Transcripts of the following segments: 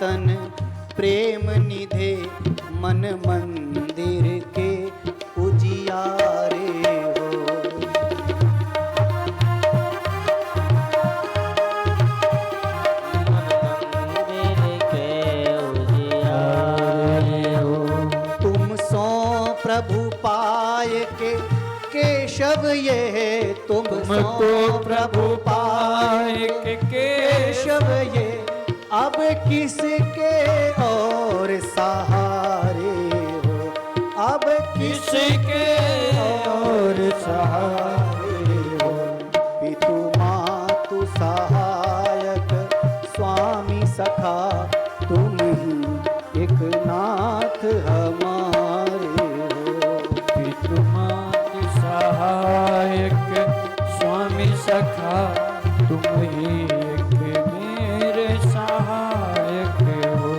तन प्रेम निधे मन मंदिर के उजियारे हो। मंदिर के उजियारे हो। तुम सो प्रभु पाय के केशव ये, तुमको प्रभु पाए के केशव ये, अब किसके और सहारे हो, अब किसके और सहारे हो। पितु मातु सहायक स्वामी सखा, तुम ही एक नाथ हमारे हो। पितु मातु सहायक स्वामी सखा, तुम ही एक मेरे सहायक हो।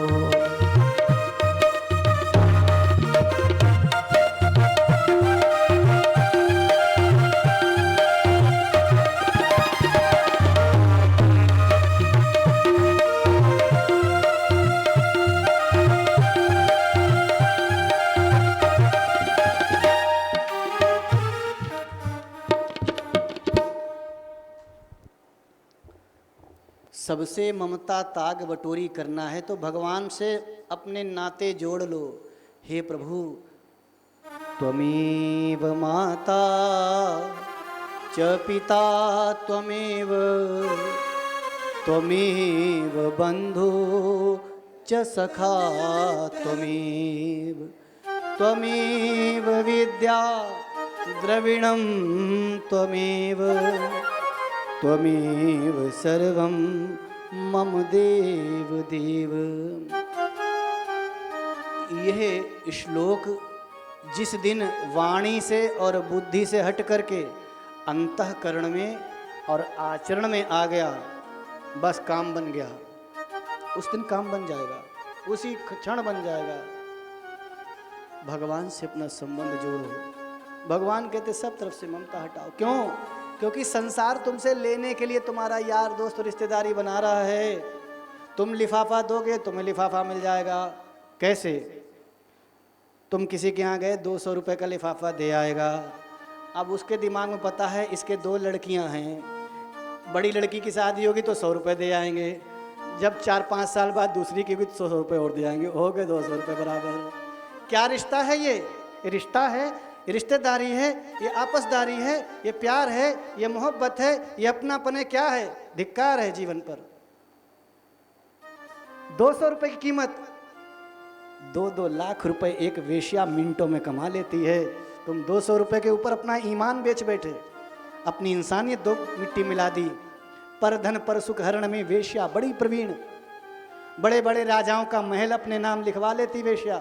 सबसे ममता ताग बटोरी करना है तो भगवान से अपने नाते जोड़ लो। हे प्रभु, त्वमेव माता च पिता त्वमेव, त्वमेव बंधु च सखा त्वमेव, त्वमेव विद्या द्रविणं त्वमेव, त्वमेव सर्वं मम देव देव। यह श्लोक जिस दिन वाणी से और बुद्धि से हट करके अंतःकरण में और आचरण में आ गया, बस काम बन गया। उस दिन काम बन जाएगा, उसी क्षण बन जाएगा। भगवान से अपना संबंध जोड़ो। भगवान कहते सब तरफ से ममता हटाओ। क्यों? क्योंकि संसार तुमसे लेने के लिए तुम्हारा यार दोस्त और रिश्तेदारी बना रहा है। तुम लिफाफा दोगे, तुम्हें लिफाफा मिल जाएगा। कैसे? तुम किसी के यहाँ गए, 200 रुपये का लिफाफा दे आएगा। अब उसके दिमाग में पता है इसके 2 लड़कियाँ हैं, बड़ी लड़की की शादी होगी तो 100 रुपये दे आएंगे, जब 4-5 साल बाद दूसरी की भी 100 रुपये और दे आएंगे, हो गए 200 रुपये बराबर। क्या रिश्ता है ये? रिश्ता है, ये रिश्तेदारी है, ये आपसदारी है, ये प्यार है, ये मोहब्बत है, ये अपनापन है। क्या है? धिक्कार है जीवन पर। 200 रुपये की कीमत, 2-2 लाख रुपए एक वेश्या मिनटों में कमा लेती है। तुम 200 रुपये के ऊपर अपना ईमान बेच बैठे, अपनी इंसानियत दो मिट्टी मिला दी। पर धन पर सुख हरण में वेश्या बड़ी प्रवीण, बड़े बड़े राजाओं का महल अपने नाम लिखवा लेती वेश्या।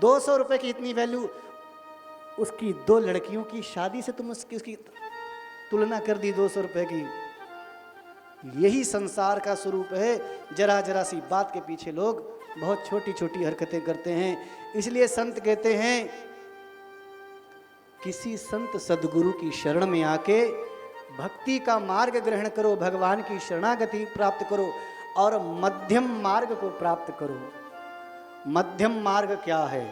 200 रुपये की इतनी वैल्यू, उसकी 2 लड़कियों की शादी से तुम उसकी तुलना कर दी 200 रुपये की। यही संसार का स्वरूप है। जरा जरा सी बात के पीछे लोग बहुत छोटी छोटी हरकतें करते हैं। इसलिए संत कहते हैं, किसी संत सदगुरु की शरण में आके भक्ति का मार्ग ग्रहण करो, भगवान की शरणागति प्राप्त करो और मध्यम मार्ग को प्राप्त करो। मध्यम मार्ग क्या है?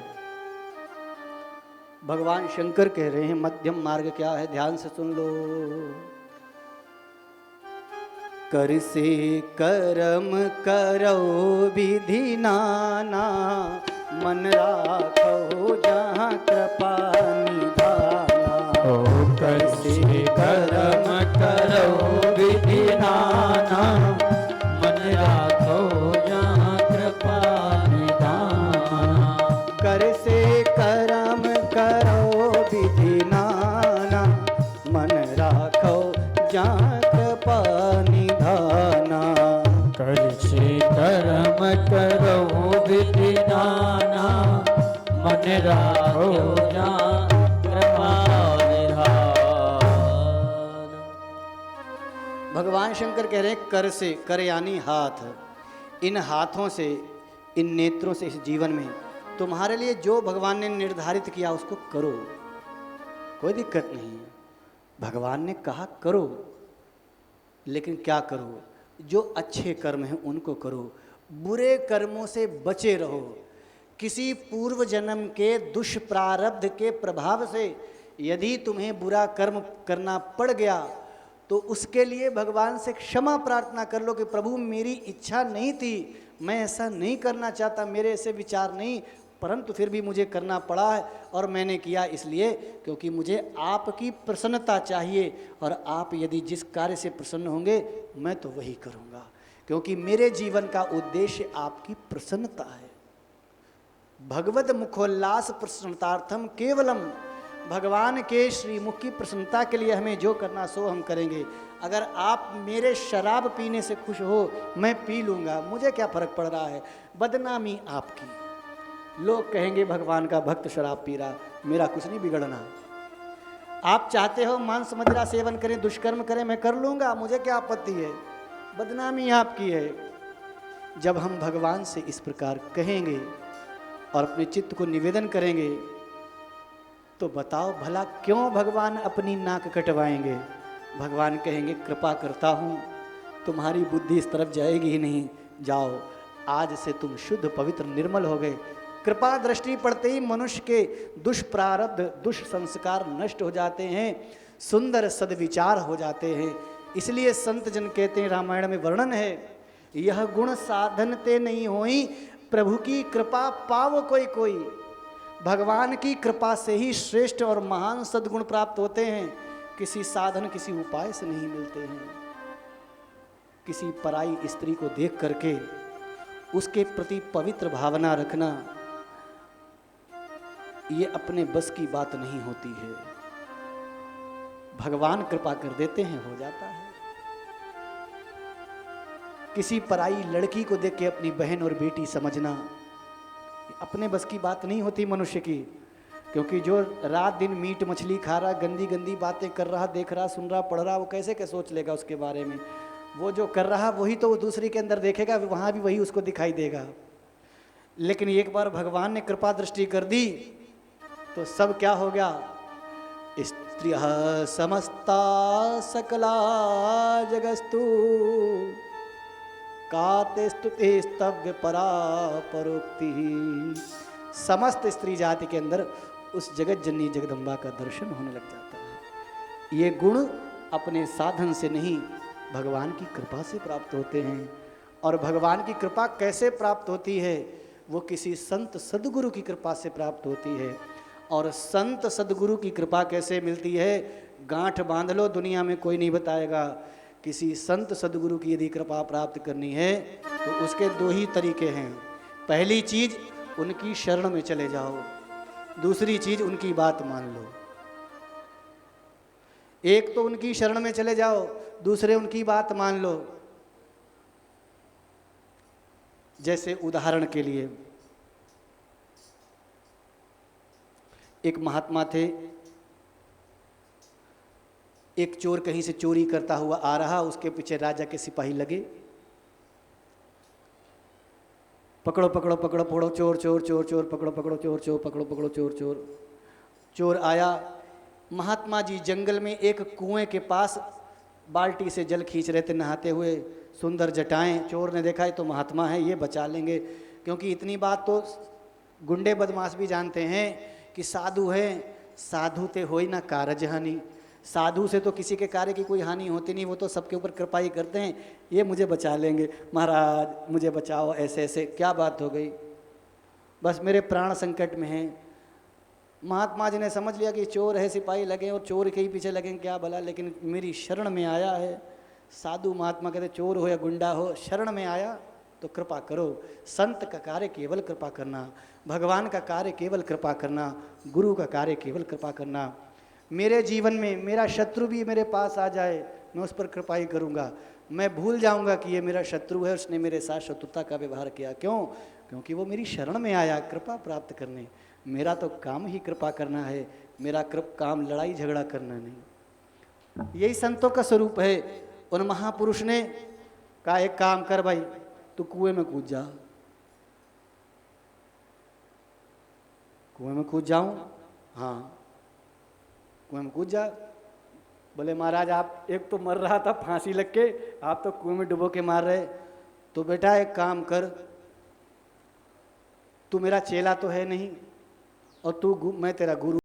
भगवान शंकर कह रहे हैं मध्यम मार्ग क्या है, ध्यान से सुन लो। कर से कर्म करो विधि नाना, मन राखो जहाँ कृपा निधाना। कर से कर्म करो विधि नाना, मन राखो जहाँ कृपा निधाना। कर से कर्म करो विधि नाना, मन राखो जहाँ कृपा निधाना। कर से कर्म करो विधि नाना, मन राखो जहाँ कृपा निधाना। भगवान शंकर कह रहे हैं कर से, कर यानी हाथ। इन हाथों से, इन नेत्रों से इस जीवन में तुम्हारे लिए जो भगवान ने निर्धारित किया उसको करो, कोई दिक्कत नहीं है। भगवान ने कहा करो, लेकिन क्या करो? जो अच्छे कर्म हैं उनको करो, बुरे कर्मों से बचे रहो। किसी पूर्व जन्म के दुष्प्रारब्ध के प्रभाव से यदि तुम्हें बुरा कर्म करना पड़ गया तो उसके लिए भगवान से क्षमा प्रार्थना कर लो कि प्रभु मेरी इच्छा नहीं थी, मैं ऐसा नहीं करना चाहता, मेरे ऐसे विचार नहीं, परंतु फिर भी मुझे करना पड़ा है और मैंने किया इसलिए क्योंकि मुझे आपकी प्रसन्नता चाहिए और आप यदि जिस कार्य से प्रसन्न होंगे मैं तो वही करूँगा, क्योंकि मेरे जीवन का उद्देश्य आपकी प्रसन्नता है। भगवद मुखोल्लास प्रसन्नतार्थम केवलम, भगवान के श्रीमुख की प्रसन्नता के लिए हमें जो करना सो हम करेंगे। अगर आप मेरे शराब पीने से खुश हो, मैं पी लूँगा, मुझे क्या फ़र्क पड़ रहा है, बदनामी आपकी। लोग कहेंगे भगवान का भक्त शराब पी रहा, मेरा कुछ नहीं बिगड़ना। आप चाहते हो मांस मदिरा सेवन करें, दुष्कर्म करें, मैं कर लूँगा, मुझे क्या आपत्ति है, बदनामी आपकी है। जब हम भगवान से इस प्रकार कहेंगे और अपने चित्त को निवेदन करेंगे तो बताओ भला क्यों भगवान अपनी नाक कटवाएंगे। भगवान कहेंगे कृपा करता हूँ, तुम्हारी बुद्धि इस तरफ जाएगी ही नहीं, जाओ आज से तुम शुद्ध पवित्र निर्मल हो गए। कृपा दृष्टि पड़ते ही मनुष्य के दुष्प्रारब्ध दुष्संस्कार नष्ट हो जाते हैं, सुंदर सद्विचार हो जाते हैं। इसलिए संत जन कहते हैं, रामायण में वर्णन है, यह गुण साधन ते नहीं होई, प्रभु की कृपा पाव कोई कोई। भगवान की कृपा से ही श्रेष्ठ और महान सद्गुण प्राप्त होते हैं, किसी साधन किसी उपाय से नहीं मिलते हैं। किसी पराई स्त्री को देख करके उसके प्रति पवित्र भावना रखना ये अपने बस की बात नहीं होती है। भगवान कृपा कर देते हैं, हो जाता है। किसी पराई लड़की को देख के अपनी बहन और बेटी समझना अपने बस की बात नहीं होती मनुष्य की, क्योंकि जो रात दिन मीट मछली खा रहा, गंदी गंदी बातें कर रहा, देख रहा, सुन रहा, पढ़ रहा, वो कैसे क्या सोच लेगा उसके बारे में। वो जो कर रहा वही तो वो दूसरी के अंदर देखेगा, वहाँ भी वही उसको दिखाई देगा। लेकिन एक बार भगवान ने कृपा दृष्टि कर दी तो सब क्या हो गया, स्त्रियः समस्ता सकला जगस्तु काते स्तुते स्तव्य परा परोक्ति। समस्त स्त्री जाति के अंदर उस जगत जननी जगदम्बा का दर्शन होने लग जाता है। ये गुण अपने साधन से नहीं, भगवान की कृपा से प्राप्त होते हैं। और भगवान की कृपा कैसे प्राप्त होती है, वो किसी संत सद्गुरु की कृपा से प्राप्त होती है। और संत सद्गुरु की कृपा कैसे मिलती है, गांठ बांध लो, दुनिया में कोई नहीं बताएगा। किसी संत सद्गुरु की यदि कृपा प्राप्त करनी है तो उसके दो ही तरीके हैं। पहली चीज उनकी शरण में चले जाओ, दूसरी चीज उनकी बात मान लो। एक तो उनकी शरण में चले जाओ, दूसरे उनकी बात मान लो। जैसे उदाहरण के लिए एक महात्मा थे, एक चोर कहीं से चोरी करता हुआ आ रहा, उसके पीछे राजा के सिपाही लगे, पकड़ो पकड़ो पकड़ो पकड़ो चोर चोर चोर चोर, पकड़ो पकड़ो चोर चोर, पकड़ो पकड़ो चोर चोर। चोर आया, महात्मा जी जंगल में एक कुएं के पास बाल्टी से जल खींच रहे थे, नहाते हुए, सुंदर जटाएं। चोर ने देखा है तो महात्मा है, ये बचा लेंगे, क्योंकि इतनी बात तो गुंडे बदमाश भी जानते हैं कि साधु है, साधु ते होई ना कारज हानि। साधु से तो किसी के कार्य की कोई हानि होती नहीं, वो तो सबके ऊपर कृपा ही करते हैं, ये मुझे बचा लेंगे, महाराज मुझे बचाओ, ऐसे ऐसे क्या बात हो गई, बस मेरे प्राण संकट में हैं। महात्मा जी ने समझ लिया कि चोर है, सिपाही लगे और चोर के ही पीछे लगें, क्या भला, लेकिन मेरी शरण में आया है। साधु महात्मा कहते चोर हो या गुंडा हो, शरण में आया तो कृपा करो। संत का कार्य केवल कृपा करना, भगवान का कार्य केवल कृपा करना, गुरु का कार्य केवल कृपा करना। मेरे जीवन में मेरा शत्रु भी मेरे पास आ जाए, मैं उस पर कृपा ही करूँगा। मैं भूल जाऊँगा कि ये मेरा शत्रु है, उसने मेरे साथ शत्रुता का व्यवहार किया। क्यों? क्योंकि वो मेरी शरण में आया कृपा प्राप्त करने। मेरा तो काम ही कृपा करना है, मेरा काम लड़ाई झगड़ा करना नहीं। यही संतों का स्वरूप है। उन महापुरुष ने कहा एक काम कर भाई, तू कुएं में कूद जा। कुएं में कूद जाऊं? हाँ, कुएं में कूद जा। बोले महाराज आप एक तो मर रहा था फांसी लग के, आप तो कुएं में डुबो के मार रहे। तो बेटा एक काम कर, तू मेरा चेला तो है नहीं, और मैं तेरा गुरु